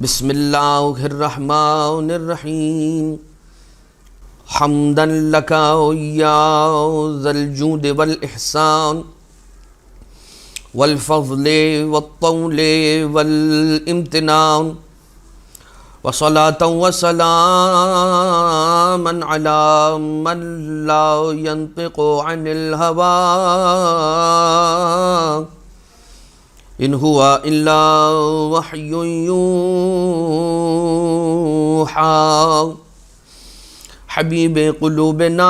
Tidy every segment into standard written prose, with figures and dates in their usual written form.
بسم اللہ الرحمن الرحیم حمدا لک یا ذا الجود والاحسان والفضل والطول والامتنان وصلاة وسلاما على من لا ينطق عن الهوى إن هو إلا وحي يوحى حبيب قلوبنا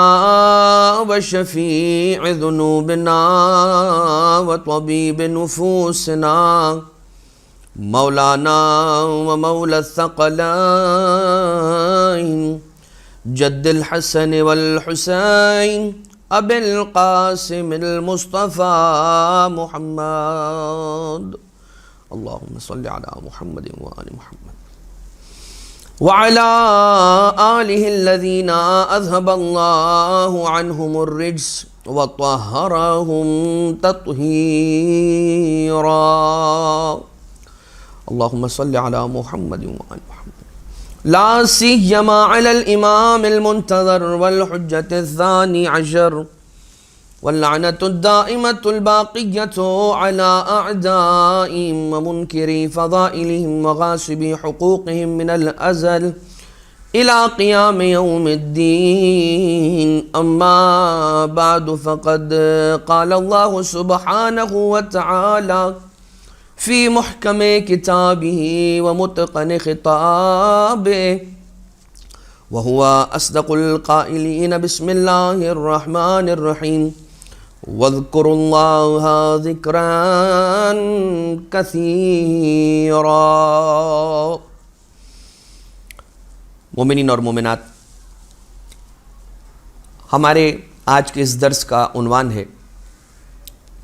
وشفيع ذنوبنا وطبيب نفوسنا مولانا ومولى الثقلين جد الحسن والحسين ابی القاسم المصطفى محمد اللهم صل على محمد وآل محمد وعلى آله الذين أذهب الله عنهم الرجس وطهرهم تطهيرا اللهم صل على محمد وآل محمد لا سيما على الإمام المنتظر والحجة الثاني عشر واللعنة الدائمة الباقية على أعدائهم ومنكري فضائلهم وغاصبي حقوقهم من الأزل إلى قيام يوم الدين أما بعد فقد قال الله سبحانه وتعالى فی محکم کتابہ ومتقن خطابہ وہو اصدق القائلین بسم اللہ الرحمن الرحیم واذکروا اللہ ذکرا کثیرا۔ مومنین اور مومنات، ہمارے آج کے اس درس کا عنوان ہے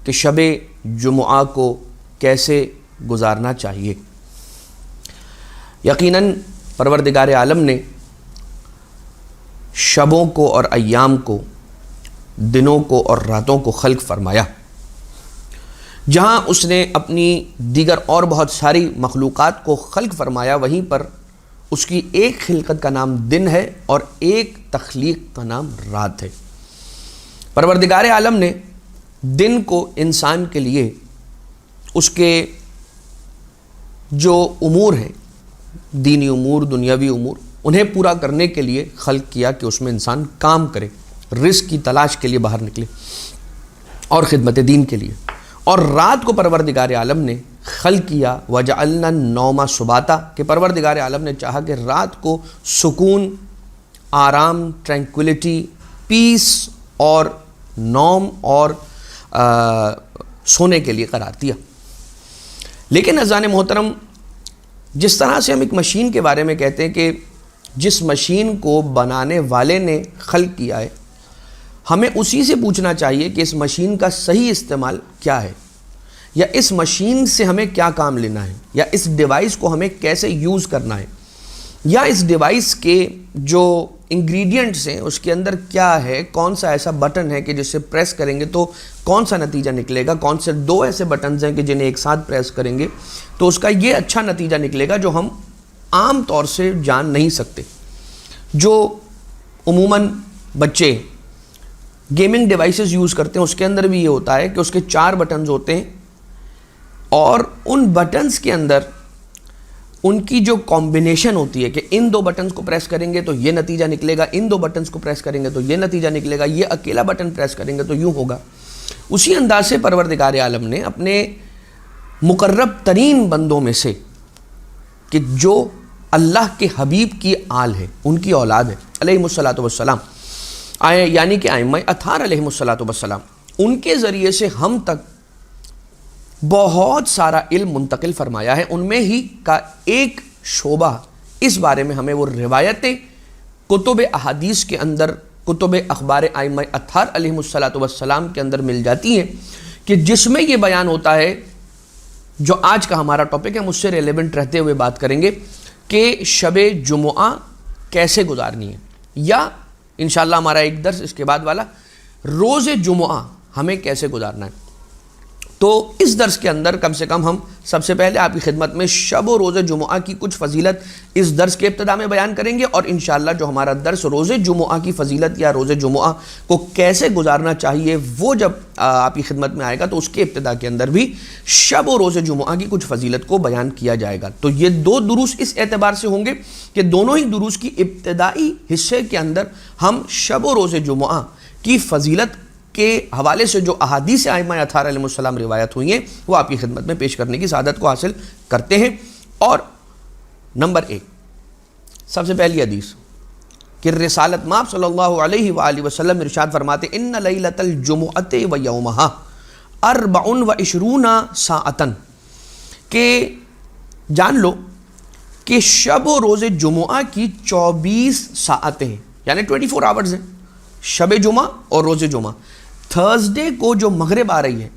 کہ شب جمعہ کو کیسے گزارنا چاہیے۔ یقیناً پروردگار عالم نے شبوں کو اور ایام کو، دنوں کو اور راتوں کو خلق فرمایا۔ جہاں اس نے اپنی دیگر اور بہت ساری مخلوقات کو خلق فرمایا، وہیں پر اس کی ایک خلقت کا نام دن ہے اور ایک تخلیق کا نام رات ہے۔ پروردگار عالم نے دن کو انسان کے لیے اس کے جو امور ہیں، دینی امور، دنیاوی امور، انہیں پورا کرنے کے لیے خلق کیا کہ اس میں انسان کام کرے، رزق کی تلاش کے لیے باہر نکلے اور خدمت دین کے لیے۔ اور رات کو پروردگار عالم نے خلق کیا وَجَعَلْنَا النَّوْمَ سُبَاتًا، کہ پروردگار عالم نے چاہا کہ رات کو سکون، آرام، ٹرینکولیٹی، پیس اور نوم اور سونے کے لیے قرار دیا۔ لیکن عزیزان محترم، جس طرح سے ہم ایک مشین کے بارے میں کہتے ہیں کہ جس مشین کو بنانے والے نے خلق کیا ہے، ہمیں اسی سے پوچھنا چاہیے کہ اس مشین کا صحیح استعمال کیا ہے، یا اس مشین سے ہمیں کیا کام لینا ہے، یا اس ڈیوائس کو ہمیں کیسے یوز کرنا ہے، یا اس ڈیوائس کے جو انگریڈینٹس ہیں اس کے اندر کیا ہے، کون سا ایسا بٹن ہے کہ جس سے پریس کریں گے تو کون سا نتیجہ نکلے گا، کون سے دو ایسے بٹنز ہیں کہ جنہیں ایک ساتھ پریس کریں گے تو اس کا یہ اچھا نتیجہ نکلے گا جو ہم عام طور سے جان نہیں سکتے۔ جو عموماً بچے گیمنگ ڈیوائسز یوز کرتے ہیں اس کے اندر بھی یہ ہوتا ہے کہ اس کے 4 بٹنز ہوتے ہیں، اور ان بٹنز کے اندر ان کی جو کمبینیشن ہوتی ہے کہ ان 2 بٹنز کو پریس کریں گے تو یہ نتیجہ نکلے گا، ان 2 بٹنز کو پریس کریں گے تو یہ نتیجہ نکلے گا، یہ اکیلا بٹن پریس کریں گے تو یوں ہوگا۔ اسی انداز سے پروردگار عالم نے اپنے مقرب ترین بندوں میں سے کہ جو اللہ کے حبیب کی آل ہے، ان کی اولاد ہے علیہم الصلاۃ والسلام، یعنی کہ ائمہ اطہار علیہم الصلاۃ والسلام، ان کے ذریعے سے ہم تک بہت سارا علم منتقل فرمایا ہے۔ ان میں ہی کا ایک شعبہ اس بارے میں ہمیں وہ روایتیں کتب احادیث کے اندر، کتب اخبار ائمہ اطہار علیہم الصلاۃ والسلام کے اندر مل جاتی ہیں کہ جس میں یہ بیان ہوتا ہے، جو آج کا ہمارا ٹاپک ہے، ہم اس سے ریلیونٹ رہتے ہوئے بات کریں گے کہ شب جمعہ کیسے گزارنی ہے، یا انشاءاللہ ہمارا ایک درس اس کے بعد والا روز جمعہ ہمیں کیسے گزارنا ہے۔ تو اس درس کے اندر کم سے کم ہم سب سے پہلے آپ کی خدمت میں شب و روز جمعہ کی کچھ فضیلت اس درس کے ابتدا میں بیان کریں گے، اور انشاءاللہ جو ہمارا درس روز جمعہ کی فضیلت یا روز جمعہ کو کیسے گزارنا چاہیے وہ جب آپ کی خدمت میں آئے گا تو اس کے ابتدا کے اندر بھی شب و روز جمعہ کی کچھ فضیلت کو بیان کیا جائے گا۔ تو یہ دو دروس اس اعتبار سے ہوں گے کہ دونوں ہی دروس کی ابتدائی حصے کے اندر ہم شب و روز جمعہ کی فضیلت کے حوالے سے جو احادیث ائمہ اطہار علیہ السلام روایت ہوئی ہیں وہ آپ کی خدمت میں پیش کرنے کی سعادت کو حاصل کرتے ہیں۔ اور نمبر 1 سب سے پہلی حدیث کہ رسالت مآب صلی اللہ علیہ وآلہ وسلم ارشاد فرماتے ان لیلۃ الجمعۃ و یومہا 24 ساعۃ، کہ جان لو کہ شب و روز جمعہ کی 24 ساعتیں ہیں، یعنی 24 آورز ہیں، شب جمعہ اور روز جمعہ۔ تھرسڈے کو جو مغرب آ رہی ہے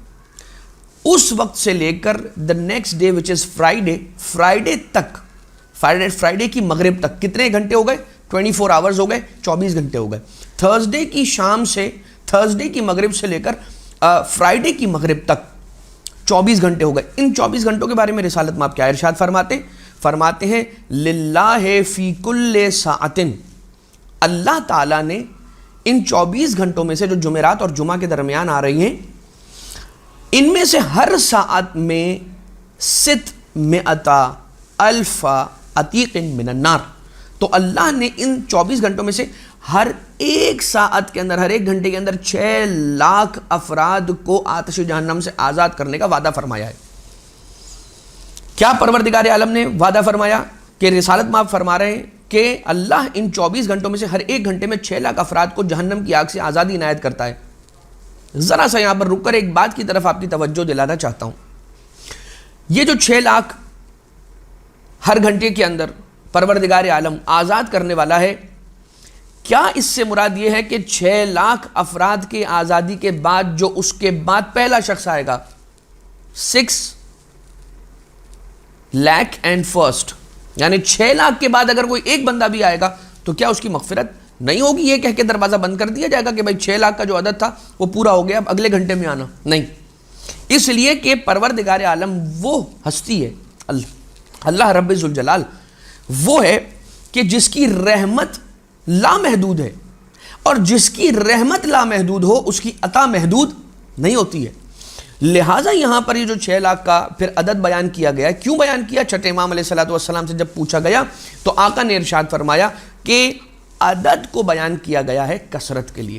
اس وقت سے لے کر the next day which is Friday تک، فرائیڈے کی مغرب تک کتنے گھنٹے ہو گئے؟ 24 آورز ہو گئے، 24 گھنٹے ہو گئے۔ تھرسڈے کی شام سے، تھرسڈے کی مغرب سے لے کر فرائیڈے کی مغرب تک 24 گھنٹے ہو گئے۔ ان 24 گھنٹوں کے بارے میں رسالت مآب کیا ارشاد فرماتے ہیں للہ فی کل ساعۃ، اللہ تعالیٰ نے ان 24 گھنٹوں میں سے جو جمعرات اور جمعہ کے درمیان آ رہی ہیں ان میں سے ہر ساعت میں 600,000 عتیق من النار، تو اللہ نے ان 24 گھنٹوں میں سے ہر ایک ساعت کے اندر، ہر ایک گھنٹے کے اندر 6 لاکھ افراد کو آتش جہنم سے آزاد کرنے کا وعدہ فرمایا ہے۔ کیا پروردگار عالم نے وعدہ فرمایا؟ کہ رسالت مآب فرما رہے ہیں کہ اللہ ان 24 گھنٹوں میں سے ہر ایک گھنٹے میں 6 لاکھ افراد کو جہنم کی آگ سے آزادی عنایت کرتا ہے۔ ذرا سا یہاں پر رک کر ایک بات کی طرف آپ کی توجہ دلانا چاہتا ہوں، یہ جو 6 لاکھ ہر گھنٹے کے اندر پروردگار عالم آزاد کرنے والا ہے، کیا اس سے مراد یہ ہے کہ 6 لاکھ افراد کے آزادی کے بعد جو اس کے بعد پہلا شخص آئے گا 6 لاکھ اینڈ فرسٹ، یعنی 6 لاکھ کے بعد اگر کوئی ایک بندہ بھی آئے گا تو کیا اس کی مغفرت نہیں ہوگی؟ یہ کہہ کے دروازہ بند کر دیا جائے گا کہ بھائی 6 لاکھ کا جو عدد تھا وہ پورا ہو گیا، اب اگلے گھنٹے میں آنا نہیں۔ اس لیے کہ پروردگار عالم وہ ہستی ہے، اللہ رب ذوالجلال وہ ہے کہ جس کی رحمت لامحدود ہے، اور جس کی رحمت لامحدود ہو اس کی عطا محدود نہیں ہوتی ہے۔ لہٰذا یہاں پر یہ جو 6 لاکھ کا پھر عدد بیان کیا گیا ہے، کیوں بیان کیا؟ چھٹے امام علیہ السلام سے جب پوچھا گیا تو آقا نے ارشاد فرمایا کہ عدد کو بیان کیا گیا ہے کثرت کے لیے،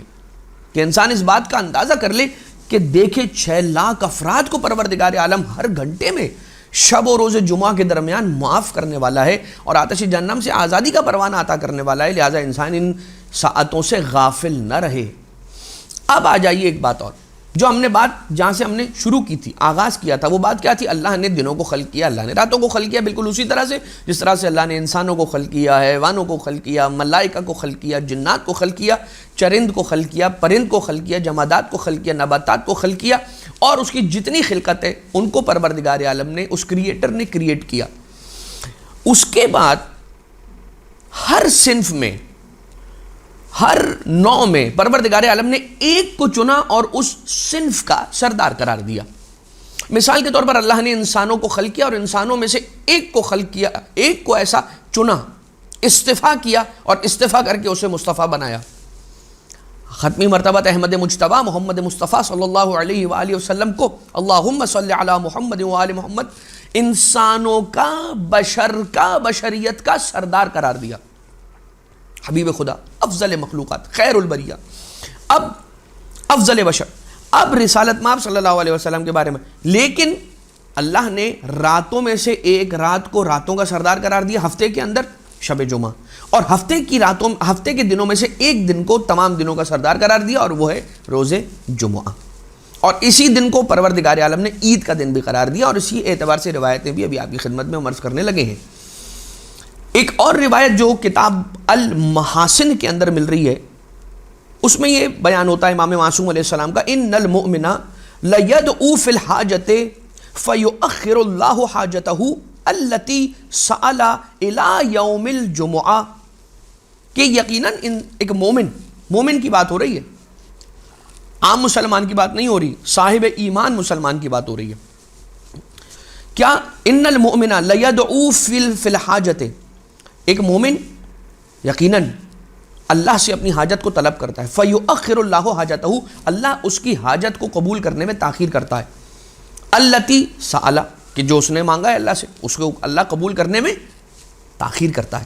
کہ انسان اس بات کا اندازہ کر لے کہ دیکھے 6 لاکھ افراد کو پروردگار عالم ہر گھنٹے میں شب و روز جمعہ کے درمیان معاف کرنے والا ہے اور آتش جہنم سے آزادی کا پروانہ عطا کرنے والا ہے، لہٰذا انسان ان ساعتوں سے غافل نہ رہے۔ اب آ جائیے ایک بات اور، جو ہم نے بات جہاں سے ہم نے شروع کی تھی، آغاز کیا تھا، وہ بات کیا تھی؟ اللہ نے دنوں کو خلق کیا، اللہ نے راتوں کو خلق کیا، بالکل اسی طرح سے جس طرح سے اللہ نے انسانوں کو خلق کیا، حیوانوں کو خلق کیا، ملائکہ کو خلق کیا، جنات کو خلق کیا، چرند کو خلق کیا، پرند کو خلق کیا، جمادات کو خلق کیا، نباتات کو خلق کیا، اور اس کی جتنی خلقت ہے ان کو پروردگار عالم نے، اس کریٹر نے کریٹ کیا۔ اس کے بعد ہر صنف میں، ہر نوع میں پروردگار عالم نے ایک کو چنا اور اس صنف کا سردار قرار دیا۔ مثال کے طور پر اللہ نے انسانوں کو خلق کیا اور انسانوں میں سے ایک کو خلق کیا، ایک کو ایسا چنا، استفا کیا اور استفا کر کے اسے مصطفیٰ بنایا۔ ختمی مرتبہ احمد مجتبیٰ محمد مصطفیٰ صلی اللہ علیہ وآلہ وسلم کو اللہم صلی علی محمد وآل محمد انسانوں کا، بشر کا، بشریت کا سردار قرار دیا، حبیب خدا، افضل مخلوقات، خیر البریہ، اب افضل بشر، اب رسالت مآب صلی اللہ علیہ وسلم کے بارے میں۔ لیکن اللہ نے راتوں میں سے ایک رات کو راتوں کا سردار قرار دیا، ہفتے کے اندر شب جمعہ، اور ہفتے کے دنوں میں سے ایک دن کو تمام دنوں کا سردار قرار دیا، اور وہ ہے روز جمعہ، اور اسی دن کو پروردگار عالم نے عید کا دن بھی قرار دیا، اور اسی اعتبار سے روایتیں بھی ابھی آپ کی خدمت میں عرض کرنے لگے ہیں۔ ایک اور روایت جو کتاب المحاسن کے اندر مل رہی ہے، اس میں یہ بیان ہوتا ہے امام معصوم علیہ السلام کا، ان المؤمن لیدعو فی الحاجۃ فیؤخر اللہ حاجتہ التی سأل الی یوم الجمعہ، کہ یقیناً ایک مومن کی بات ہو رہی ہے، عام مسلمان کی بات نہیں ہو رہی، صاحب ایمان مسلمان کی بات ہو رہی ہے. کیا ان المؤمن لیدعو فی الحاجت، ایک مومن یقیناً اللہ سے اپنی حاجت کو طلب کرتا ہے. فیؤخر اللہ حاجتہ، اللہ اس کی حاجت کو قبول کرنے میں تاخیر کرتا ہے. التی سأل، کہ جو اس نے مانگا ہے اللہ سے اس کو اللہ قبول کرنے میں تاخیر کرتا ہے.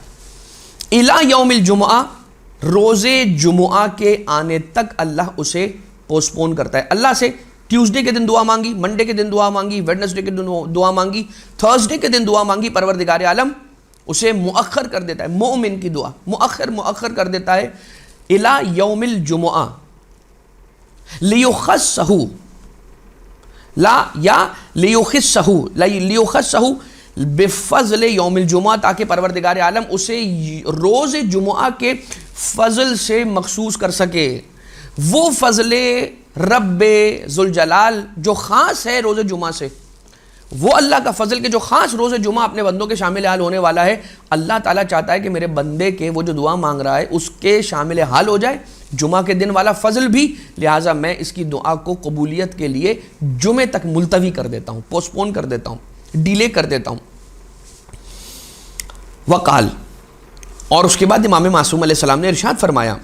الی یوم الجمعہ، روز جمعہ کے آنے تک اللہ اسے پوسٹ پون کرتا ہے. اللہ سے ٹیوزڈے کے دن دعا مانگی، منڈے کے دن دعا مانگی، ویڈنسڈے کے دن دعا مانگی، تھرسڈے کے دن دعا مانگی، پروردگار عالم اسے مؤخر کر دیتا ہے. مومن کی دعا مؤخر کر دیتا ہے. الی یوم الجمعہ لیخصہ، لا یا لیخصہ بفضل یوم الجمعہ، تاکہ پروردگار عالم اسے روز جمعہ کے فضل سے مخصوص کر سکے. وہ فضل رب ذوالجلال جو خاص ہے روز جمعہ سے، وہ اللہ کا فضل کے جو خاص روز جمعہ اپنے بندوں کے شامل حال ہونے والا ہے. اللہ تعالیٰ چاہتا ہے کہ میرے بندے کے وہ جو دعا مانگ رہا ہے اس کے شامل حال ہو جائے جمعہ کے دن والا فضل بھی، لہٰذا میں اس کی دعا کو قبولیت کے لیے جمعے تک ملتوی کر دیتا ہوں، پوسٹ پون کر دیتا ہوں، ڈیلے کر دیتا ہوں. وقال، اور اس کے بعد امام معصوم علیہ السلام نے ارشاد فرمایا،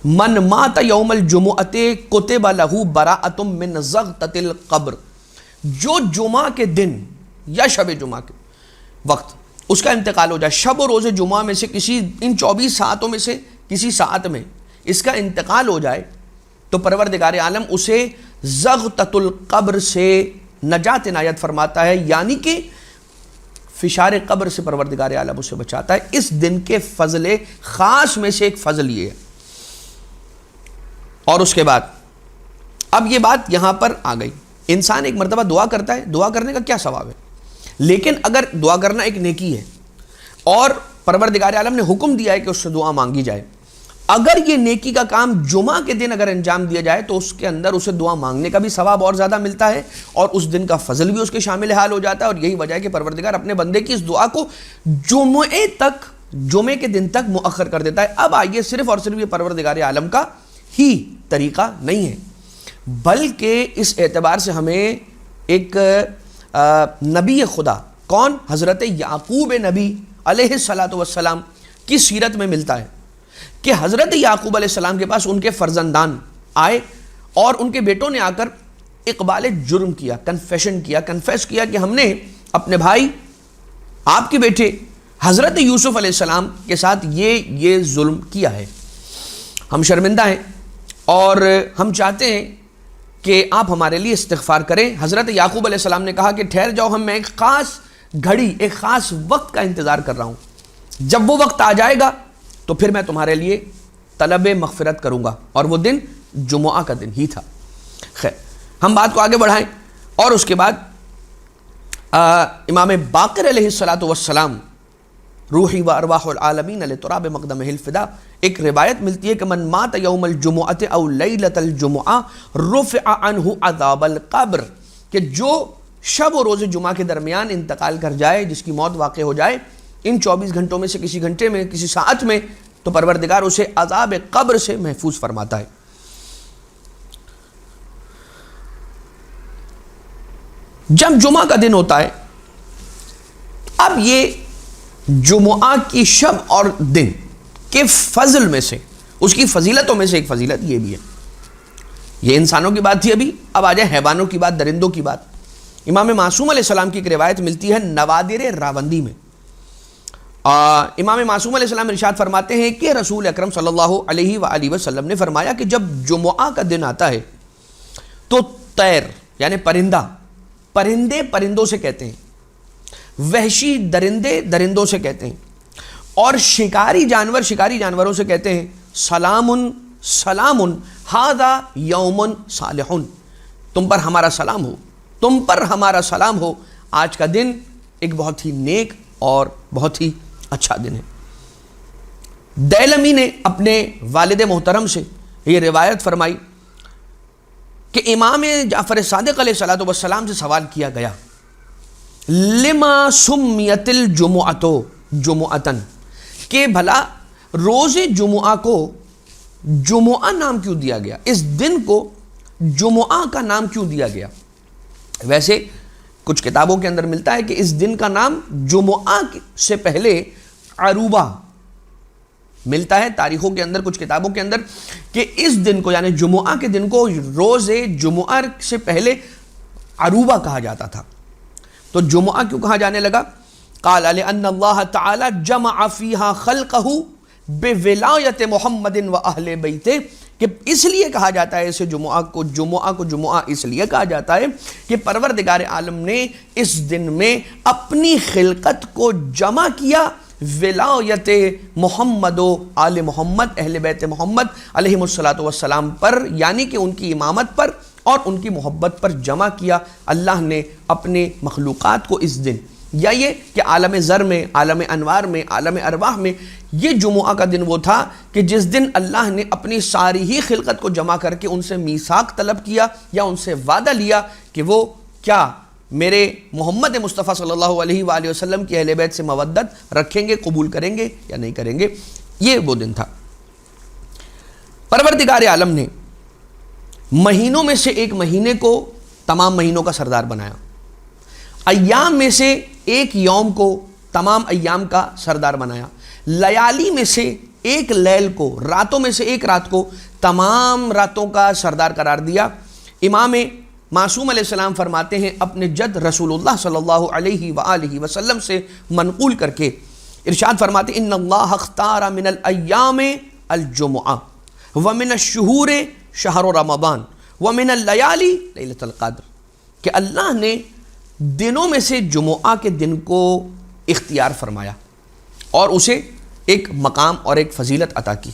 من مات یوم الجمعۃ کتب لہ براءۃ من زغطۃ القبر، جو جمعہ کے دن یا شب جمعہ کے وقت اس کا انتقال ہو جائے، شب و روز جمعہ میں سے کسی ان 24 ساعتوں میں سے کسی ساعت میں اس کا انتقال ہو جائے، تو پروردگار عالم اسے زغطۃ القبر سے نجات عنایت فرماتا ہے، یعنی کہ فشار قبر سے پروردگار عالم اسے بچاتا ہے. اس دن کے فضل خاص میں سے ایک فضل یہ ہے. اور اس کے بعد اب یہ بات یہاں پر آ گئی، انسان ایک مرتبہ دعا کرتا ہے، دعا کرنے کا کیا ثواب ہے، لیکن اگر دعا کرنا ایک نیکی ہے اور پروردگار عالم نے حکم دیا ہے کہ اس سے دعا مانگی جائے، اگر یہ نیکی کا کام جمعہ کے دن اگر انجام دیا جائے تو اس کے اندر اسے دعا مانگنے کا بھی ثواب اور زیادہ ملتا ہے اور اس دن کا فضل بھی اس کے شامل حال ہو جاتا ہے. اور یہی وجہ ہے کہ پروردگار اپنے بندے کی اس دعا کو جمعے کے دن تک مؤخر کر دیتا ہے. اب آئیے، صرف اور صرف یہ پروردگار عالم کا ہی طریقہ نہیں ہے، بلکہ اس اعتبار سے ہمیں ایک نبی خدا، کون؟ حضرت یعقوب نبی علیہ الصلاۃ والسلام کی سیرت میں ملتا ہے کہ حضرت یعقوب علیہ السلام کے پاس ان کے فرزندان آئے اور ان کے بیٹوں نے آ کر اقبال جرم کیا، کنفیس کیا کہ ہم نے اپنے بھائی آپ کے بیٹے حضرت یوسف علیہ السلام کے ساتھ یہ ظلم کیا ہے، ہم شرمندہ ہیں اور ہم چاہتے ہیں کہ آپ ہمارے لیے استغفار کریں. حضرت یعقوب علیہ السلام نے کہا کہ ٹھہر جاؤ، میں ایک خاص گھڑی، ایک خاص وقت کا انتظار کر رہا ہوں، جب وہ وقت آ جائے گا تو پھر میں تمہارے لیے طلب مغفرت کروں گا. اور وہ دن جمعہ کا دن ہی تھا. خیر، ہم بات کو آگے بڑھائیں. اور اس کے بعد امام باقر علیہ الصلاۃ والسلام، روحی و ارواح العالمین لتراب مقدمہ الفدا، ایک روایت ملتی ہے کہ من مات یوم الجمعۃ او لیلۃ الجمعہ رفع عنہ عذاب القبر، کہ جو شب و روز جمعہ کے درمیان انتقال کر جائے، جس کی موت واقع ہو جائے ان 24 گھنٹوں میں سے کسی گھنٹے میں، کسی ساعت میں، تو پروردگار اسے عذاب قبر سے محفوظ فرماتا ہے. جب جمعہ کا دن ہوتا ہے، اب یہ جمعہ کی شب اور دن کے فضل میں سے، اس کی فضیلتوں میں سے ایک فضیلت یہ بھی ہے. یہ انسانوں کی بات تھی ابھی، اب آ جائے حیوانوں کی بات، درندوں کی بات. امام معصوم علیہ السلام کی ایک روایت ملتی ہے نوادر راوندی میں. امام معصوم علیہ السلام ارشاد فرماتے ہیں کہ رسول اکرم صلی اللہ علیہ وآلہ وسلم نے فرمایا کہ جب جمعہ کا دن آتا ہے تو طیر یعنی پرندے پرندوں سے کہتے ہیں، وحشی درندے درندوں سے کہتے ہیں، اور شکاری جانوروں سے کہتے ہیں سلام سلام ھذا یوم صالح، تم پر ہمارا سلام ہو، آج کا دن ایک بہت ہی نیک اور بہت ہی اچھا دن ہے. دیلمی نے اپنے والد محترم سے یہ روایت فرمائی کہ امام جعفر صادق علیہ الصلوۃ والسلام سے سوال کیا گیا، لما سمیت الجمعۃ جمعۃً، کہ بھلا روز جمعہ کو جمعہ نام کیوں دیا گیا، اس دن کو جمعہ کا نام کیوں دیا گیا؟ ویسے کچھ کتابوں کے اندر ملتا ہے کہ اس دن کا نام جمعہ سے پہلے عروبہ ملتا ہے تاریخوں کے اندر، کچھ کتابوں کے اندر، کہ اس دن کو یعنی جمعہ کے دن کو روز جمعہ سے پہلے عروبہ کہا جاتا تھا۔ تو جمعہ کیوں کہا جانے لگا؟ قال لأن اللہ تعالی جمع فیہا خلقہ بولایت محمد و اہل بیتہ، کہ اس لیے کہا جاتا ہے اسے جمعہ کو جمعہ اس لیے کہا جاتا ہے کہ پروردگار عالم نے اس دن میں اپنی خلقت کو جمع کیا ولایت محمد و آل محمد، اہل بیت محمد علیہ السلام پر، یعنی کہ ان کی امامت پر اور ان کی محبت پر جمع کیا اللہ نے اپنے مخلوقات کو اس دن، یا یہ کہ عالم ذر میں، عالم انوار میں، عالم ارواح میں یہ جمعہ کا دن وہ تھا کہ جس دن اللہ نے اپنی ساری ہی خلقت کو جمع کر کے ان سے میثاق طلب کیا یا ان سے وعدہ لیا کہ وہ کیا میرے محمد مصطفیٰ صلی اللہ علیہ وآلہ وسلم کی اہل بیت سے مودت رکھیں گے، قبول کریں گے یا نہیں کریں گے۔ یہ وہ دن تھا۔ پروردگار عالم نے مہینوں میں سے ایک مہینے کو تمام مہینوں کا سردار بنایا، ایام میں سے ایک یوم کو تمام ایام کا سردار بنایا، لیالی میں سے ایک لیل کو، راتوں میں سے ایک رات کو تمام راتوں کا سردار قرار دیا۔ امام معصوم علیہ السلام فرماتے ہیں اپنے جد رسول اللہ صلی اللہ علیہ وآلہ وسلم سے منقول کر کے ارشاد فرماتے ہیں ان اللہ اختار من الایام الجمعہ ومن الشہور شہر رمضان ومن اللیالی لیلۃ القدر، کہ اللہ نے دنوں میں سے جمعہ کے دن کو اختیار فرمایا اور اسے ایک مقام اور ایک فضیلت عطا کی۔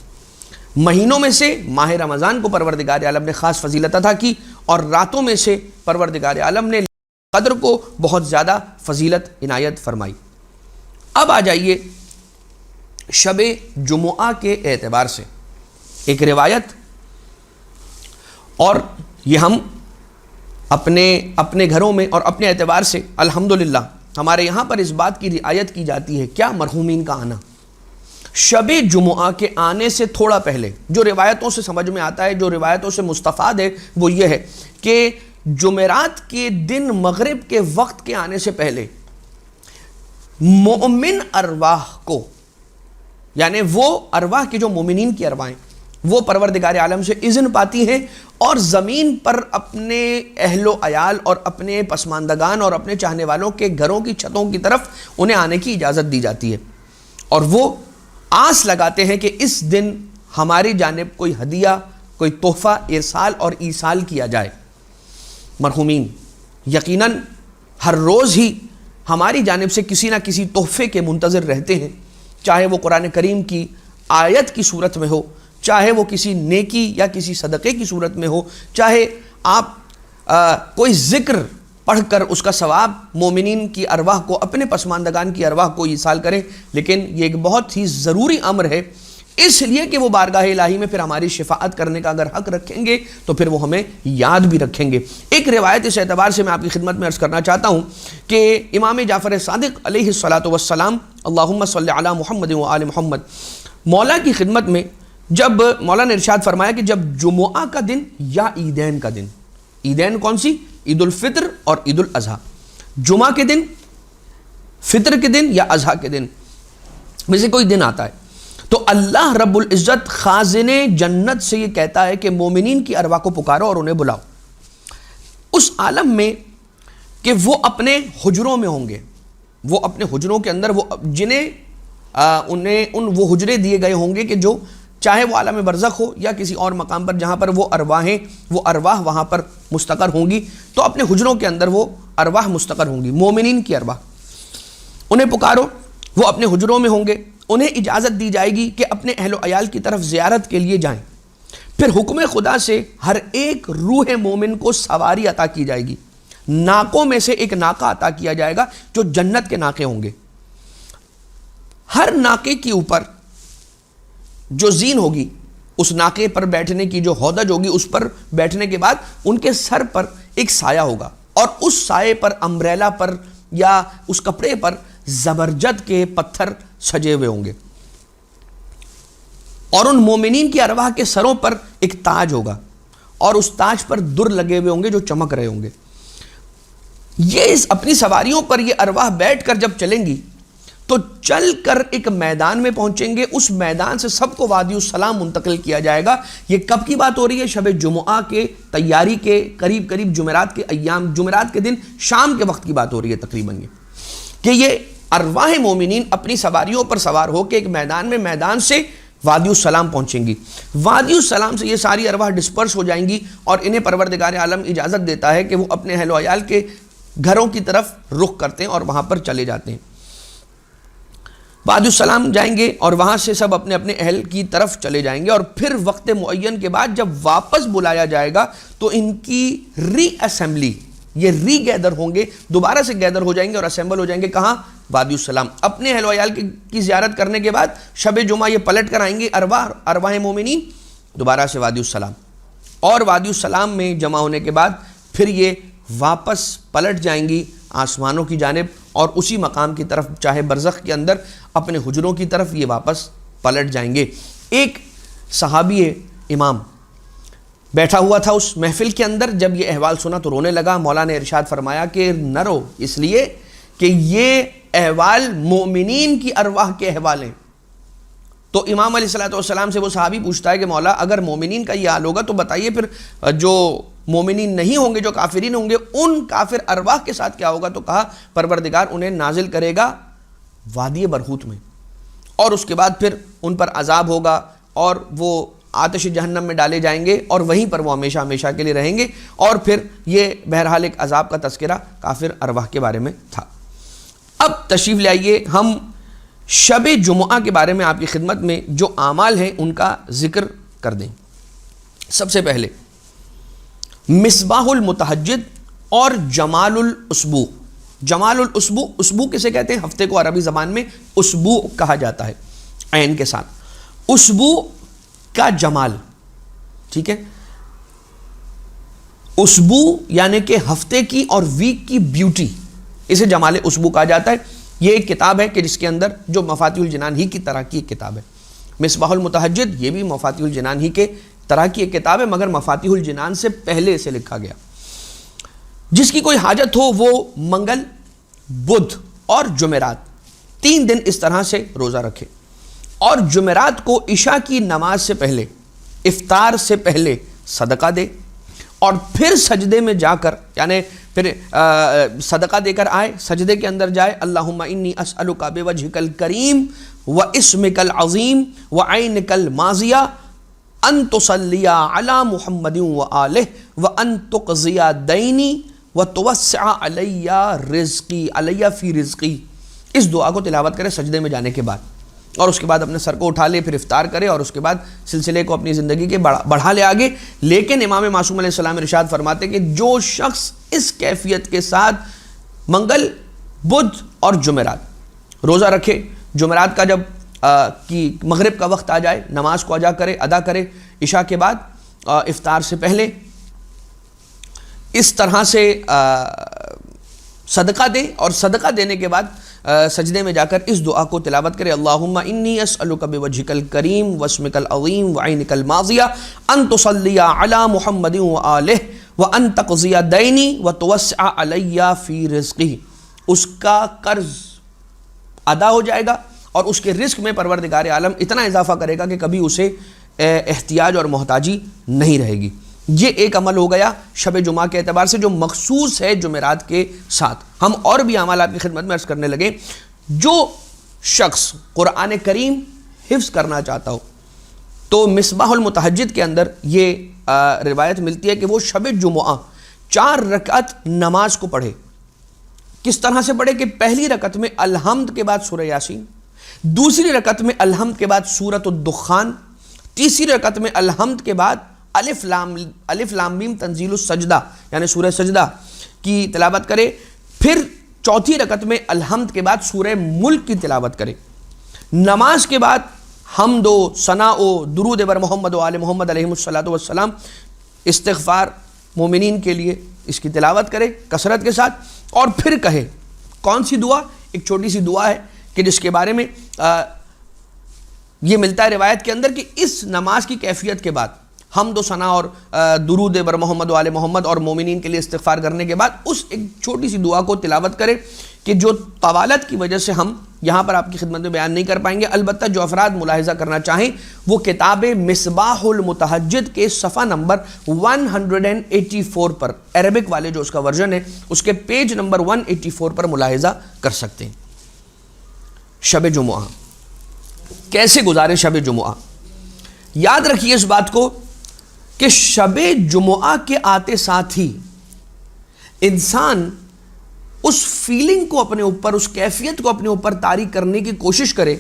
مہینوں میں سے ماہ رمضان کو پروردگار عالم نے خاص فضیلت عطا کی، اور راتوں میں سے پروردگار عالم نے قدر کو بہت زیادہ فضیلت عنایت فرمائی۔ اب آ جائیے شب جمعہ کے اعتبار سے ایک روایت، اور یہ ہم اپنے گھروں میں اور اپنے اعتبار سے الحمدللہ ہمارے یہاں پر اس بات کی رعایت کی جاتی ہے، کیا مرحومین کا آنا شب جمعہ کے آنے سے تھوڑا پہلے، جو روایتوں سے سمجھ میں آتا ہے، جو روایتوں سے مستفاد ہے، وہ یہ ہے کہ جمعرات کے دن مغرب کے وقت کے آنے سے پہلے مومن ارواح کو، یعنی وہ ارواح کی جو مومنین کی ارواحیں، وہ پروردگار عالم سے اذن پاتی ہیں اور زمین پر اپنے اہل و عیال اور اپنے پسماندگان اور اپنے چاہنے والوں کے گھروں کی چھتوں کی طرف انہیں آنے کی اجازت دی جاتی ہے، اور وہ آس لگاتے ہیں کہ اس دن ہماری جانب کوئی ہدیہ، کوئی تحفہ ارسال اور ایصال کیا جائے۔ مرحومین یقیناً ہر روز ہی ہماری جانب سے کسی نہ کسی تحفے کے منتظر رہتے ہیں، چاہے وہ قرآن کریم کی آیت کی صورت میں ہو، چاہے وہ کسی نیکی یا کسی صدقے کی صورت میں ہو، چاہے آپ کوئی ذکر پڑھ کر اس کا ثواب مومنین کی ارواح کو، اپنے پسماندگان کی ارواح کو ایصال کریں، لیکن یہ ایک بہت ہی ضروری امر ہے، اس لیے کہ وہ بارگاہ الہی میں پھر ہماری شفاعت کرنے کا اگر حق رکھیں گے تو پھر وہ ہمیں یاد بھی رکھیں گے۔ ایک روایت اس اعتبار سے میں آپ کی خدمت میں عرض کرنا چاہتا ہوں کہ امام جعفر صادق علیہ السلام اللہم صلی علی محمد و آل محمد، مولا کی خدمت میں جب مولا نے ارشاد فرمایا کہ جب جمعہ کا دن یا عیدین کا دن، عیدین کون سی؟ عید الفطر اور عید الاضحیٰ، جمعہ کے دن، فطر کے دن یا اضحیٰ کے دن میں سے کوئی دن آتا ہے تو اللہ رب العزت خازن جنت سے یہ کہتا ہے کہ مومنین کی ارواح کو پکارو اور انہیں بلاؤ اس عالم میں کہ وہ اپنے حجروں میں ہوں گے، وہ اپنے حجروں کے اندر، وہ جنہیں وہ حجرے دیے گئے ہوں گے کہ جو چاہے وہ عالم برزخ ہو یا کسی اور مقام پر جہاں پر وہ ارواح وہاں پر مستقر ہوں گی، تو اپنے حجروں کے اندر وہ ارواح مستقر ہوں گی، مومنین کی ارواح، انہیں پکارو، وہ اپنے حجروں میں ہوں گے، انہیں اجازت دی جائے گی کہ اپنے اہل و عیال کی طرف زیارت کے لیے جائیں، پھر حکم خدا سے ہر ایک روح مومن کو سواری عطا کی جائے گی، ناکوں میں سے ایک ناکہ عطا کیا جائے گا جو جنت کے ناکے ہوں گے، ہر ناکے کے اوپر جو زین ہوگی، اس ناکے پر بیٹھنے کی جو ہودج ہوگی، اس پر بیٹھنے کے بعد ان کے سر پر ایک سایہ ہوگا، اور اس سائے پر، امبریلا پر یا اس کپڑے پر زبرجد کے پتھر سجے ہوئے ہوں گے، اور ان مومنین کی ارواح کے سروں پر ایک تاج ہوگا، اور اس تاج پر در لگے ہوئے ہوں گے جو چمک رہے ہوں گے. یہ اپنی سواریوں پر یہ ارواح بیٹھ کر جب چلیں گی تو چل کر ایک میدان میں پہنچیں گے. اس میدان سے سب کو وادی السلام منتقل کیا جائے گا. یہ کب کی بات ہو رہی ہے؟ شب جمعہ کے تیاری کے قریب جمعرات کے ایام، جمعرات کے دن شام کے وقت کی بات ہو رہی ہے تقریباً، یہ کہ یہ ارواح مومنین اپنی سواریوں پر سوار ہو کے ایک میدان میں، میدان سے وادی السلام پہنچیں گی. وادی السلام سے یہ ساری ارواح ڈسپرس ہو جائیں گی اور انہیں پروردگار عالم اجازت دیتا ہے کہ وہ اپنے اہل و عیال کے گھروں کی طرف رخ کرتے ہیں اور وہاں پر چلے جاتے ہیں. وادی السلام جائیں گے اور وہاں سے سب اپنے اپنے اہل کی طرف چلے جائیں گے، اور پھر وقت معین کے بعد جب واپس بلایا جائے گا تو ان کی ری اسمبلی، یہ ری گیدر ہوں گے، دوبارہ سے گیدر ہو جائیں گے اور اسمبل ہو جائیں گے. کہاں؟ وادی السلام. اپنے اہل و عیال کی زیارت کرنے کے بعد شب جمعہ یہ پلٹ کر آئیں گے ارواح مومنین دوبارہ سے وادی السلام، اور وادی السلام میں جمع ہونے کے بعد پھر یہ واپس پلٹ جائیں گی آسمانوں کی جانب، اور اسی مقام کی طرف، چاہے برزخ کے اندر اپنے حجروں کی طرف یہ واپس پلٹ جائیں گے. ایک صحابی امام بیٹھا ہوا تھا اس محفل کے اندر، جب یہ احوال سنا تو رونے لگا. مولا نے ارشاد فرمایا کہ نہ رو، اس لیے کہ یہ احوال مومنین کی ارواح کے احوال ہیں. تو امام علیہ السلام سے وہ صحابی پوچھتا ہے کہ مولا اگر مومنین کا یہ حال ہوگا تو بتائیے پھر جو مومنین نہیں ہوں گے، جو کافرین ہوں گے، ان کافر ارواح کے ساتھ کیا ہوگا؟ تو کہا پروردگار انہیں نازل کرے گا وادی برہوت میں، اور اس کے بعد پھر ان پر عذاب ہوگا اور وہ آتش جہنم میں ڈالے جائیں گے اور وہیں پر وہ ہمیشہ ہمیشہ کے لیے رہیں گے. اور پھر یہ بہرحال ایک عذاب کا تذکرہ کافر ارواح کے بارے میں تھا. اب تشریف لے آئیے ہم شب جمعہ کے بارے میں آپ کی خدمت میں جو اعمال ہیں ان کا ذکر کر دیں. سب سے پہلے مصباح المتہجد اور جمال الاسبوع. جمال الاسبوع، اسبوع کسے کہتے ہیں؟ ہفتے کو عربی زبان میں اسبوع کہا جاتا ہے عین کے ساتھ. اسبوع کا جمال، ٹھیک ہے، اسبوع یعنی کہ ہفتے کی اور ویک کی بیوٹی، اسے جمال اسبوع کہا جاتا ہے. یہ ایک کتاب ہے کہ جس کے اندر جو مفاتیح الجنان ہی کی طرح کی ایک کتاب ہے. مصباح المتہجد یہ بھی مفاتیح الجنان ہی کے طرح کی ایک کتاب ہے، مگر مفاتیح الجنان سے پہلے اسے لکھا گیا. جس کی کوئی حاجت ہو وہ منگل، بدھ اور جمعرات 3 دن اس طرح سے روزہ رکھے، اور جمعرات کو عشاء کی نماز سے پہلے، افطار سے پہلے صدقہ دے، اور پھر سجدے میں جا کر، یعنی پھر صدقہ دے کر آئے، سجدے کے اندر جائے، اللہم انی اسألک بوجہک الکریم واسمک العظیم وعینک الماضیہ ان تصلی علی محمد وآلہ وان تقضی دینی وتوسع علی رزقی علی فی رزقی. اس دعا کو تلاوت کرے سجدے میں جانے کے بعد، اور اس کے بعد اپنے سر کو اٹھا لے، پھر افطار کرے، اور اس کے بعد سلسلے کو اپنی زندگی کے بڑھا لے آگے. لیکن امام معصوم علیہ السلام ارشاد فرماتے کہ جو شخص اس کیفیت کے ساتھ منگل، بدھ اور جمعرات روزہ رکھے، جمعرات کا جب کی مغرب کا وقت آ جائے نماز کو ادا کرے عشاء کے بعد افطار سے پہلے، اس طرح سے صدقہ دے، اور صدقہ دینے کے بعد سجدے میں جا کر اس دعا کو تلاوت کرے، اللہم انی اسألک بوجہک الکریم واسمک العظیم وعینک الماضیہ ان تصلی علی محمد وآلہ وان تقضی دینی وتوسع علی فی رزقی. اس کا قرض ادا ہو جائے گا اور اس کے رزق میں پروردگار عالم اتنا اضافہ کرے گا کہ کبھی اسے احتیاج اور محتاجی نہیں رہے گی. یہ ایک عمل ہو گیا شب جمعہ کے اعتبار سے جو مخصوص ہے جمعرات کے ساتھ. ہم اور بھی اعمال آپ کی خدمت میں عرض کرنے لگے. جو شخص قرآن کریم حفظ کرنا چاہتا ہو تو مصباح المتہجد کے اندر یہ روایت ملتی ہے کہ وہ شب جمعہ 4 رکعت نماز کو پڑھے. کس طرح سے پڑھے کہ پہلی رکعت میں الحمد کے بعد سورہ یاسین، دوسری رکعت میں الحمد کے بعد سورۃ الدخان، تیسری رکعت میں الحمد کے بعد الف لام میم تنزیل السجدہ یعنی سورہ سجدہ کی تلاوت کرے، پھر چوتھی رکعت میں الحمد کے بعد سورہ ملک کی تلاوت کرے. نماز کے بعد حمد و ثنا و درود بر محمد و آل محمد علیہ الصلوۃ والسلام، استغفار مومنین کے لیے اس کی تلاوت کرے کثرت کے ساتھ، اور پھر کہے کون سی دعا؟ ایک چھوٹی سی دعا ہے کہ جس کے بارے میں یہ ملتا ہے روایت کے اندر کہ اس نماز کی کیفیت کے بعد حمد و ثنا اور درود بر محمد و آل محمد اور مومنین کے لیے استغفار کرنے کے بعد اس ایک چھوٹی سی دعا کو تلاوت کرے کہ جو طوالت کی وجہ سے ہم یہاں پر آپ کی خدمت میں بیان نہیں کر پائیں گے۔ البتہ جو افراد ملاحظہ کرنا چاہیں وہ کتاب مصباح المتہجد کے صفحہ نمبر 184 پر، عربک والے جو اس کا ورژن ہے اس کے پیج نمبر 184 پر ملاحظہ کر سکتے ہیں۔ شب جمعہ کیسے گزارے؟ شب جمعہ یاد رکھیے اس بات کو کہ شب جمعہ کے آتے ساتھ ہی انسان اس فیلنگ کو اپنے اوپر، اس کیفیت کو اپنے اوپر طاری کرنے کی کوشش کرے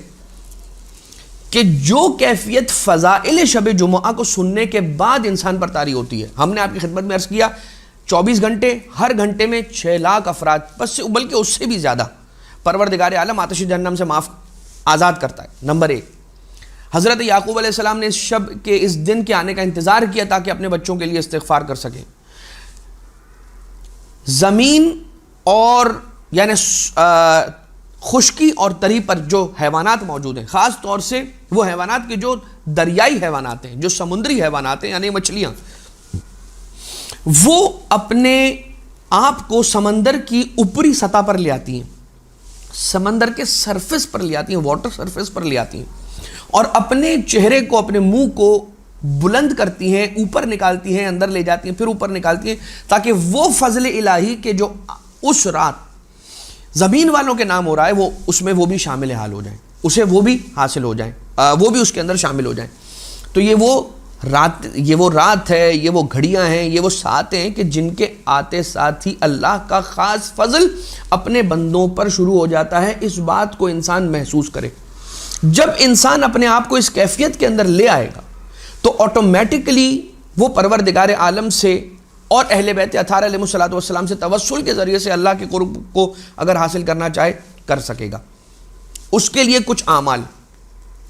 کہ جو کیفیت فضائل شب جمعہ کو سننے کے بعد انسان پر طاری ہوتی ہے۔ ہم نے آپ کی خدمت میں عرض کیا 24 گھنٹے، ہر گھنٹے میں 6 لاکھ افراد، بس بلکہ اس سے بھی زیادہ پروردگار عالم آتش جہنم سے معاف آزاد کرتا ہے۔ نمبر 1، حضرت یعقوب علیہ السلام نے اس شب کے اس دن کے آنے کا انتظار کیا تاکہ اپنے بچوں کے لیے استغفار کر سکیں۔ زمین اور یعنی خشکی اور تری پر جو حیوانات موجود ہیں، خاص طور سے وہ حیوانات کے جو دریائی حیوانات ہیں، جو سمندری حیوانات ہیں یعنی مچھلیاں، وہ اپنے آپ کو سمندر کی اوپری سطح پر لے آتی ہیں، سمندر کے سرفیس پر لے آتی ہیں، واٹر سرفیس پر لے آتی ہیں، اور اپنے چہرے کو، اپنے منہ کو بلند کرتی ہیں، اوپر نکالتی ہیں، اندر لے جاتی ہیں، پھر اوپر نکالتی ہیں، تاکہ وہ فضل الہی کے جو اس رات زمین والوں کے نام ہو رہا ہے وہ اس میں وہ بھی شامل حال ہو جائیں، اسے وہ بھی حاصل ہو جائیں، وہ بھی اس کے اندر شامل ہو جائیں۔ تو یہ وہ رات ہے، یہ وہ گھڑیاں ہیں، یہ وہ ساعتیں ہیں کہ جن کے آتے ساتھ ہی اللہ کا خاص فضل اپنے بندوں پر شروع ہو جاتا ہے۔ اس بات کو انسان محسوس کرے۔ جب انسان اپنے آپ کو اس کیفیت کے اندر لے آئے گا تو آٹومیٹکلی وہ پروردگار عالم سے اور اہل بیت اطہار علیہ السلام سے توسل کے ذریعے سے اللہ کے قرب کو اگر حاصل کرنا چاہے کر سکے گا۔ اس کے لیے کچھ اعمال،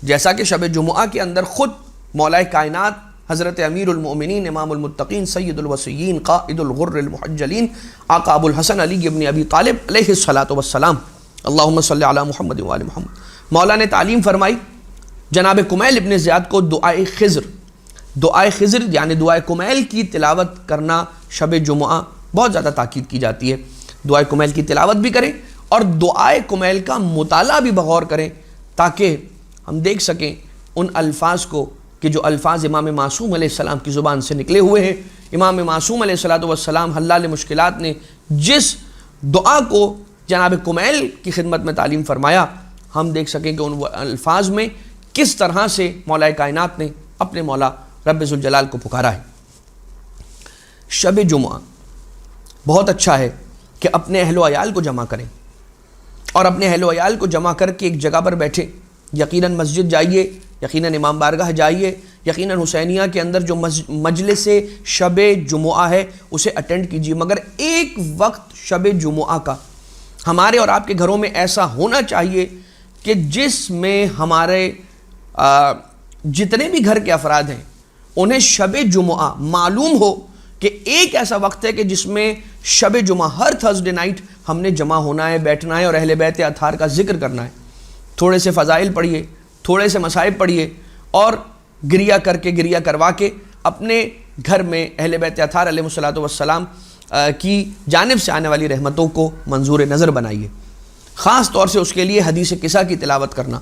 جیسا کہ شب جمعہ کے اندر خود مولا کائنات حضرت امیر المؤمنین امام المتقین سید الوصیین قائد الغر المحجلین آقا ابو الحسن علی ابن ابی طالب علیہ السلام اللہم صلی علی محمد و آل محمد، مولا نے تعلیم فرمائی جناب کمیل ابن زیاد کو دعائے خضر یعنی دعائے کمیل کی تلاوت کرنا شب جمعہ بہت زیادہ تاکید کی جاتی ہے۔ دعائے کمیل کی تلاوت بھی کریں اور دعائے کمیل کا مطالعہ بھی بغور کریں تاکہ ہم دیکھ سکیں ان الفاظ کو کہ جو الفاظ امام معصوم علیہ السلام کی زبان سے نکلے ہوئے ہیں۔ امام معصوم علیہ السلام حلال مشکلات نے جس دعا کو جناب کمیل کی خدمت میں تعلیم فرمایا، ہم دیکھ سکیں کہ ان الفاظ میں کس طرح سے مولا کائنات نے اپنے مولا رب ذوالجلال کو پکارا ہے۔ شب جمعہ بہت اچھا ہے کہ اپنے اہل و عیال کو جمع کریں اور اپنے اہل و عیال کو جمع کر کے ایک جگہ پر بیٹھیں۔ یقیناً مسجد جائیے، یقیناً امام بارگاہ جائیے، یقیناً حسینیہ کے اندر جو مجلس شب جمعہ ہے اسے اٹینڈ کیجیے، مگر ایک وقت شب جمعہ کا ہمارے اور آپ کے گھروں میں ایسا ہونا چاہیے کہ جس میں ہمارے جتنے بھی گھر کے افراد ہیں انہیں شب جمعہ معلوم ہو کہ ایک ایسا وقت ہے کہ جس میں شب جمعہ ہر تھرسڈے نائٹ ہم نے جمع ہونا ہے، بیٹھنا ہے اور اہل بیت اطہار کا ذکر کرنا ہے۔ تھوڑے سے فضائل پڑھیے، تھوڑے سے مصائب پڑھیے اور گریہ کروا کے اپنے گھر میں اہل بیت اطہار علیہ السلام کی جانب سے آنے والی رحمتوں کو منظور نظر بنائیے۔ خاص طور سے اس کے لیے حدیث قصہ کی تلاوت کرنا،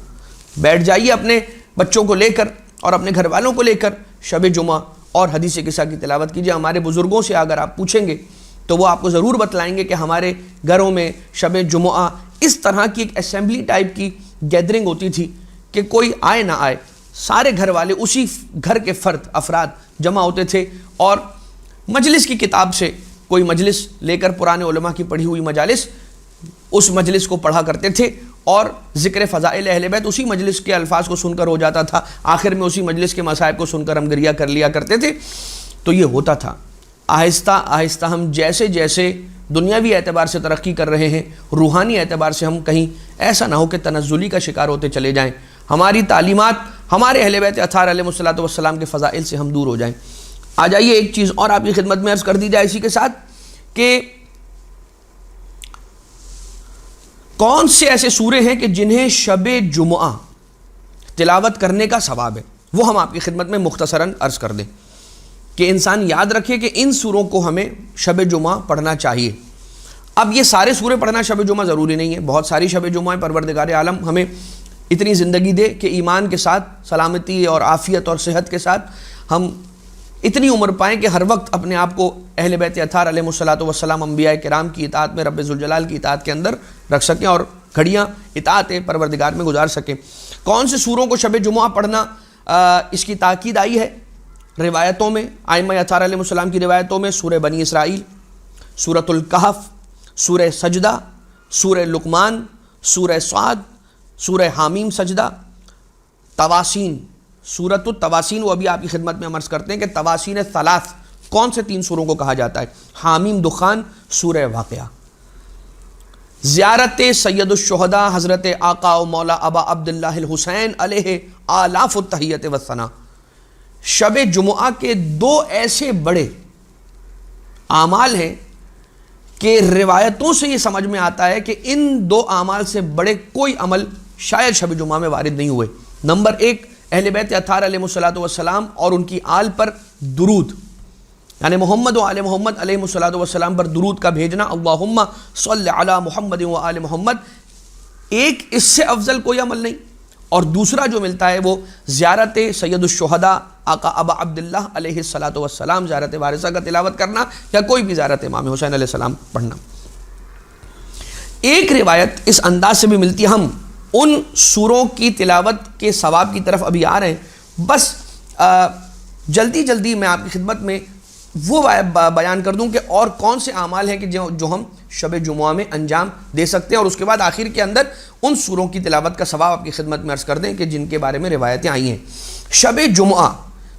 بیٹھ جائیے اپنے بچوں کو لے کر اور اپنے گھر والوں کو لے کر شب جمعہ اور حدیث قصہ کی تلاوت کیجیے۔ ہمارے بزرگوں سے اگر آپ پوچھیں گے تو وہ آپ کو ضرور بتلائیں گے کہ ہمارے گھروں میں شب جمعہ اس طرح کی ایک اسمبلی ٹائپ کی گیدرنگ ہوتی تھی کہ کوئی آئے نہ آئے سارے گھر والے اسی گھر کے افراد جمع ہوتے تھے اور مجلس کی کتاب سے کوئی مجلس لے کر پرانے علماء کی پڑھی ہوئی مجالس اس مجلس کو پڑھا کرتے تھے اور ذکر فضائل اہل بیت اسی مجلس کے الفاظ کو سن کر ہو جاتا تھا، آخر میں اسی مجلس کے مصائب کو سن کر ہم گریہ کر لیا کرتے تھے۔ تو یہ ہوتا تھا۔ آہستہ آہستہ ہم جیسے جیسے دنیاوی اعتبار سے ترقی کر رہے ہیں، روحانی اعتبار سے ہم کہیں ایسا نہ ہو کہ تنزلی کا شکار ہوتے چلے جائیں، ہماری تعلیمات ہمارے اہل بیت اطہار علیہ السلام کے فضائل سے ہم دور ہو جائیں۔ آ جائیے ایک چیز اور آپ کی خدمت میں عرض کر دی جائے اسی کے ساتھ کہ کون سے ایسے سورے ہیں کہ جنہیں شب جمعہ تلاوت کرنے کا ثواب ہے، وہ ہم آپ کی خدمت میں مختصراً عرض کر دیں۔ کہ انسان یاد رکھے کہ ان سوروں کو ہمیں شب جمعہ پڑھنا چاہیے۔ اب یہ سارے سورے پڑھنا شب جمعہ ضروری نہیں ہے، بہت ساری شب جمعہ پروردگار عالم ہمیں اتنی زندگی دے کہ ایمان کے ساتھ، سلامتی اور عافیت اور صحت کے ساتھ ہم اتنی عمر پائیں کہ ہر وقت اپنے آپ کو اہل بیت اطہار علیہ الصلوۃ والسلام، انبیاء کرام کی اطاعت میں، رب ذوالجلال کی اطاعت کے اندر رکھ سکیں اور گھڑیاں اطاعت پروردگار میں گزار سکیں۔ کون سے سوروں کو شب جمعہ پڑھنا اس کی تاکید آئی ہے روایتوں میں، ائمہ اطہار علیہ السلام کی روایتوں میں؟ سورہ بنی اسرائیل، سورۃ الکہف، سورہ سجدہ، سورہ لقمان، سورہ صاد، سورہ حامیم سجدہ، تواسین، سورۃ التواسین، وہ ابھی آپ کی خدمت میں ہم عرض کرتے ہیں کہ تواسین ثلاث کون سے 3 سوروں کو کہا جاتا ہے؟ حامیم، دخان، سورہ واقعہ۔ زیارت سید الشہداء حضرت آقا و مولا ابا عبداللہ الحسین علیہ آلاف التحیت والثناء۔ شب جمعہ کے 2 ایسے بڑے اعمال ہیں کہ روایتوں سے یہ سمجھ میں آتا ہے کہ ان 2 اعمال سے بڑے کوئی عمل شاید شب جمعہ میں وارد نہیں ہوئے۔ نمبر 1، اہل بیت اطہار علیہ الصلوۃ والسلام اور ان کی آل پر درود، یعنی محمد و آل محمد علیہ الصلوۃ والسلام پر درود کا بھیجنا، اللہم صل علی محمد و آل محمد۔ ایک اس سے افضل کوئی عمل نہیں۔ اور دوسرا جو ملتا ہے وہ زیارت سید الشہداء آقا ابا عبداللہ علیہ الصلوۃ والسلام، زیارت وارثہ کا تلاوت کرنا یا کوئی بھی زیارت امام حسین علیہ السلام پڑھنا۔ ایک روایت اس انداز سے بھی ملتی ہے، ہم ان سوروں کی تلاوت کے ثواب کی طرف ابھی آ رہے ہیں، بس جلدی جلدی میں آپ کی خدمت میں وہ بیان کر دوں کہ اور کون سے اعمال ہیں کہ جو ہم شب جمعہ میں انجام دے سکتے ہیں، اور اس کے بعد آخر کے اندر ان سوروں کی تلاوت کا ثواب آپ کی خدمت میں عرض کر دیں کہ جن کے بارے میں روایتیں آئی ہیں۔ شب جمعہ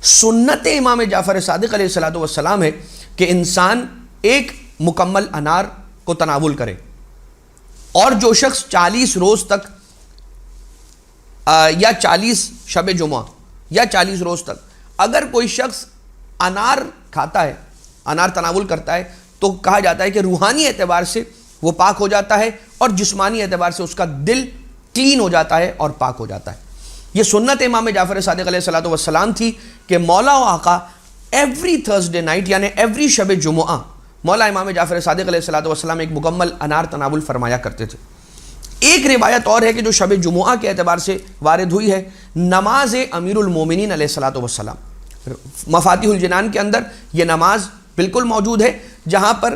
سنت امام جعفر صادق علیہ الصلوۃ والسلام ہے کہ انسان ایک مکمل انار کو تناول کرے، اور جو شخص 40 روز تک یا 40 شب جمعہ یا 40 روز تک اگر کوئی شخص انار کھاتا ہے، انار تناول کرتا ہے، تو کہا جاتا ہے کہ روحانی اعتبار سے وہ پاک ہو جاتا ہے اور جسمانی اعتبار سے اس کا دل کلین ہو جاتا ہے اور پاک ہو جاتا ہے۔ یہ سنت امام جعفر صادق علیہ الصلوۃ والسلام تھی کہ مولا و آقا ایوری تھرسڈے نائٹ، یعنی ایوری شب جمعہ، مولا امام جعفر صادق علیہ الصلوۃ والسلام ایک مکمل انار تناول فرمایا کرتے تھے۔ ایک روایت اور ہے کہ جو شب جمعہ کے اعتبار سے وارد ہوئی ہے، نماز امیر المومنین علیہ الصلوۃ والسلام، مفاتیح الجنان کے اندر یہ نماز بالکل موجود ہے، جہاں پر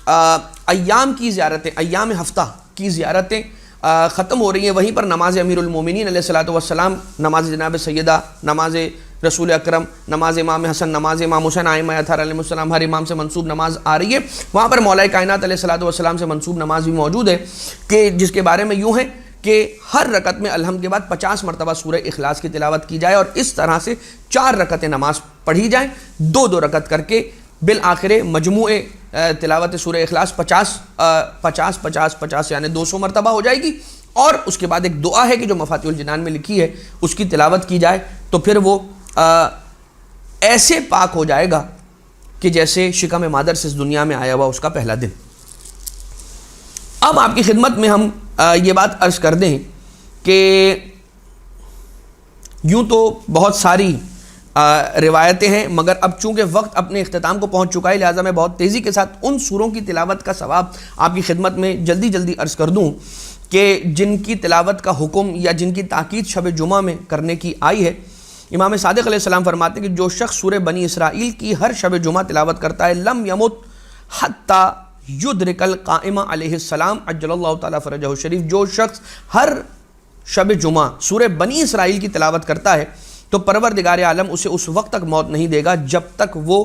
ایام کی زیارتیں، ایام ہفتہ کی زیارتیں ختم ہو رہی ہیں، وہیں پر نماز امیر المومنین علیہ الصلوۃ والسلام، نماز جناب سیدہ، نماز رسول اکرم، نماز امام حسن، نماز امام حسین، ائمہ اطہار علیہ السلام، ہر امام سے منسوب نماز آ رہی ہے۔ وہاں پر مولا کائنات علیہ الصلوۃ والسلام سے منسوب نماز بھی موجود ہے کہ جس کے بارے میں یوں ہے کہ ہر رکعت میں الحمد کے بعد 50 مرتبہ سورہ اخلاص کی تلاوت کی جائے، اور اس طرح سے 4 رکعتیں نماز پڑھی جائیں، 2 رکعت کر کے بالآخر مجموع تلاوت سورہ اخلاص 50 یعنی 200 مرتبہ ہو جائے گی، اور اس کے بعد ایک دعا ہے کہ جو مفاتیح الجنان میں لکھی ہے اس کی تلاوت کی جائے، تو پھر وہ ایسے پاک ہو جائے گا کہ جیسے شکم مادر سے اس دنیا میں آیا ہوا اس کا پہلا دن۔ اب آپ کی خدمت میں ہم یہ بات عرض کر دیں کہ یوں تو بہت ساری روایتیں ہیں، مگر اب چونکہ وقت اپنے اختتام کو پہنچ چکا ہے، لہٰذا میں بہت تیزی کے ساتھ ان سوروں کی تلاوت کا ثواب آپ کی خدمت میں جلدی عرض کر دوں کہ جن کی تلاوت کا حکم یا جن کی تاکید شب جمعہ میں کرنے کی آئی ہے۔ امام صادق علیہ السلام فرماتے ہیں کہ جو شخص سورہ بنی اسرائیل کی ہر شب جمعہ تلاوت کرتا ہے، لم یمت حتی یدرک القائمہ علیہ السلام عجل اللہ تعالیٰ فرجہ الشریف، جو شخص ہر شب جمعہ سورہ بنی اسرائیل کی تلاوت کرتا ہے تو پروردگار عالم اسے اس وقت تک موت نہیں دے گا جب تک وہ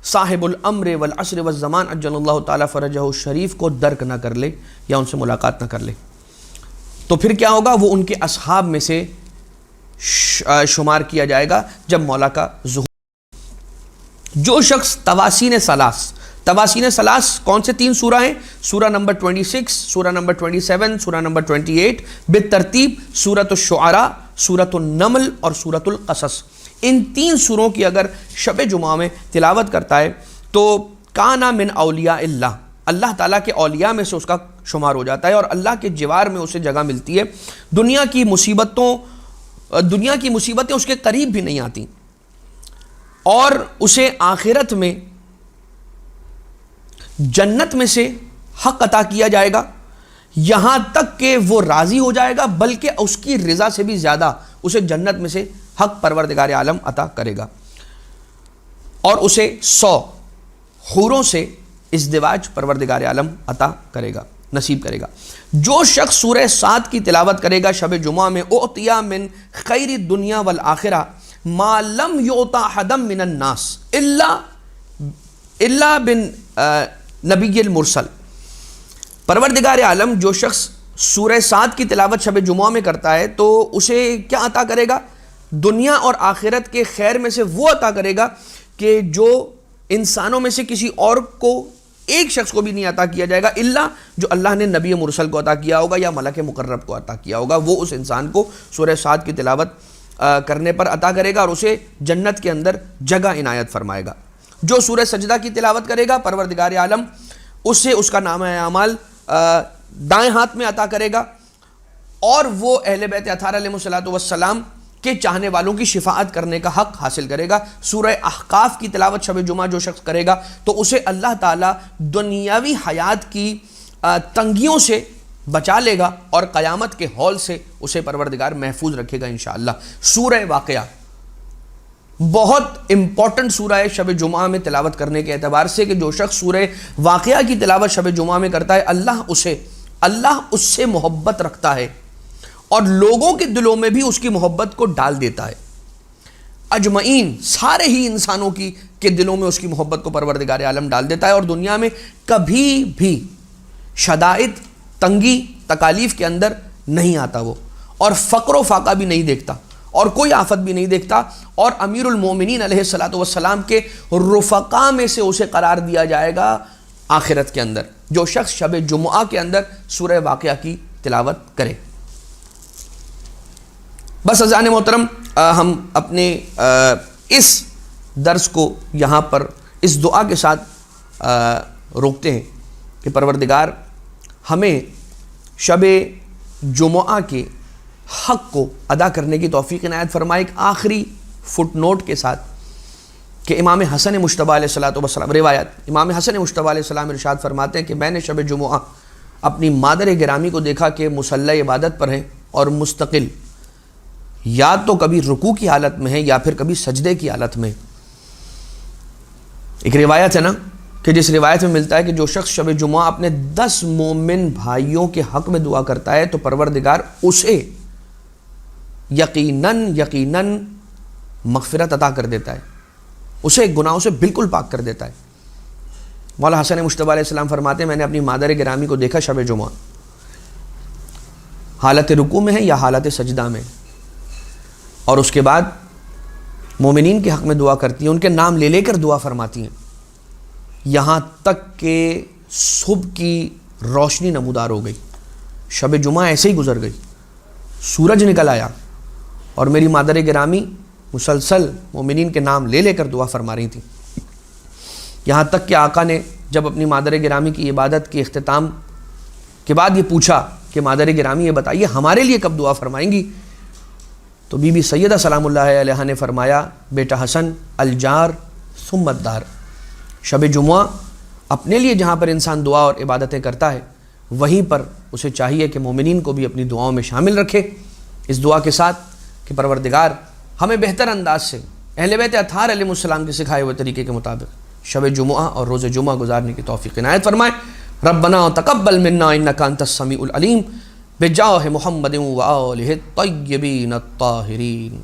صاحب الامر والعصر والزمان عجل اللہ تعالیٰ فرجہ الشریف کو درک نہ کر لے یا ان سے ملاقات نہ کر لے۔ تو پھر کیا ہوگا؟ وہ ان کے اصحاب میں سے شمار کیا جائے گا جب مولا کا ظہور۔ جو شخص تواسین ثلاث کون سے 3 سورہ ہیں؟ سورہ نمبر 26، سورہ نمبر 27، سورہ نمبر 28 بالترتیب، سورۃ الشعراء، سورۃ النمل اور سورۃ القصص۔ ان 3 سوروں کی اگر شب جمعہ میں تلاوت کرتا ہے تو کانا من اولیاء اللہ، اللہ تعالیٰ کے اولیاء میں سے اس کا شمار ہو جاتا ہے اور اللہ کے جوار میں اسے جگہ ملتی ہے۔ دنیا کی مصیبتیں اس کے قریب بھی نہیں آتی۔ اور اسے آخرت میں جنت میں سے حق عطا کیا جائے گا، یہاں تک کہ وہ راضی ہو جائے گا، بلکہ اس کی رضا سے بھی زیادہ اسے جنت میں سے حق پروردگار عالم عطا کرے گا، اور اسے 100 حوروں سے ازدواج پروردگار عالم عطا کرے گا، نصیب کرے گا۔ جو شخص سورہ 7 کی تلاوت کرے گا شب جمعہ میں، اعطیا من خیر الدنیا والآخرہ ما لم یعطا احدا من الناس الا بن نبی المرسل۔ پروردگار عالم جو شخص سورہ 7 کی تلاوت شب جمعہ میں کرتا ہے تو اسے کیا عطا کرے گا؟ دنیا اور آخرت کے خیر میں سے وہ عطا کرے گا کہ جو انسانوں میں سے کسی اور کو، ایک شخص کو بھی نہیں عطا کیا جائے گا، الا جو اللہ نے نبی مرسل کو عطا کیا ہوگا یا ملک مقرب کو عطا کیا ہوگا، وہ اس انسان کو سورہ 7 کی تلاوت کرنے پر عطا کرے گا اور اسے جنت کے اندر جگہ عنایت فرمائے گا۔ جو سورہ سجدہ کی تلاوت کرے گا پروردگار عالم اسے اس کا نامہ اعمال دائیں ہاتھ میں عطا کرے گا، اور وہ اہل بیت اطہار علیہ السلام کے چاہنے والوں کی شفاعت کرنے کا حق حاصل کرے گا۔ سورہ احقاف کی تلاوت شب جمعہ جو شخص کرے گا تو اسے اللہ تعالیٰ دنیاوی حیات کی تنگیوں سے بچا لے گا اور قیامت کے ہول سے اسے پروردگار محفوظ رکھے گا انشاءاللہ۔ سورہ واقعہ بہت امپورٹنٹ سورہ ہے شب جمعہ میں تلاوت کرنے کے اعتبار سے، کہ جو شخص سورہ واقعہ کی تلاوت شب جمعہ میں کرتا ہے اللہ اس سے محبت رکھتا ہے اور لوگوں کے دلوں میں بھی اس کی محبت کو ڈال دیتا ہے۔ اجمعین سارے ہی انسانوں کے دلوں میں اس کی محبت کو پروردگار عالم ڈال دیتا ہے، اور دنیا میں کبھی بھی شدائد، تنگی، تکالیف کے اندر نہیں آتا وہ، اور فقر و فاقہ بھی نہیں دیکھتا اور کوئی آفت بھی نہیں دیکھتا، اور امیر المومنین علیہ السلام کے رفقا میں سے اسے قرار دیا جائے گا آخرت کے اندر، جو شخص شب جمعہ کے اندر سورہ واقعہ کی تلاوت کرے۔ بس عزیزان محترم، ہم اپنے اس درس کو یہاں پر اس دعا کے ساتھ روکتے ہیں کہ پروردگار ہمیں شب جمعہ کے حق کو ادا کرنے کی توفیق عنایت فرمائے۔ ایک آخری فٹ نوٹ کے ساتھ کہ امام حسن مجتبیٰ علیہ السلام روایت، امام حسن مجتبیٰ علیہ السلام ارشاد فرماتے ہیں کہ میں نے شب جمعہ اپنی مادر گرامی کو دیکھا کہ مصلی عبادت پر ہے اور مستقل، یا تو کبھی رکوع کی حالت میں ہے یا پھر کبھی سجدے کی حالت میں۔ ایک روایت ہے نا کہ جس روایت میں ملتا ہے کہ جو شخص شب جمعہ اپنے 10 مومن بھائیوں کے حق میں دعا کرتا ہے تو پروردگار اسے یقیناً مغفرت عطا کر دیتا ہے، اسے گناہوں سے بالکل پاک کر دیتا ہے۔ مولا حسن مجتبیٰ علیہ السلام فرماتے ہیں میں نے اپنی مادر گرامی کو دیکھا شب جمعہ حالت رکوع میں ہے یا حالت سجدہ میں، اور اس کے بعد مومنین کے حق میں دعا کرتی ہیں، ان کے نام لے کر دعا فرماتی ہیں، یہاں تک کہ صبح کی روشنی نمودار ہو گئی، شب جمعہ ایسے ہی گزر گئی، سورج نکل آیا اور میری مادر گرامی مسلسل مومنین کے نام لے کر دعا فرما رہی تھیں، یہاں تک کہ آقا نے جب اپنی مادر گرامی کی عبادت کے اختتام کے بعد یہ پوچھا کہ مادر گرامی یہ بتائیے ہمارے لیے کب دعا فرمائیں گی، تو بی بی سیدہ سلام اللہ علیہا نے فرمایا بیٹا حسن الجار ثم الدار، شب جمعہ اپنے لیے جہاں پر انسان دعا اور عبادتیں کرتا ہے وہیں پر اسے چاہیے کہ مومنین کو بھی اپنی دعاؤں میں شامل رکھے، اس دعا کے ساتھ کہ پروردگار ہمیں بہتر انداز سے اہل بیت اطہار علیہ السلام کے سکھائے ہوئے طریقے کے مطابق شب جمعہ اور روز جمعہ گزارنے کی توفیق عنایت فرمائے۔ ربنا تقبل منا انک انت السمیع العلیم بجاہ محمد و آلہ الطیبین الطاہرین۔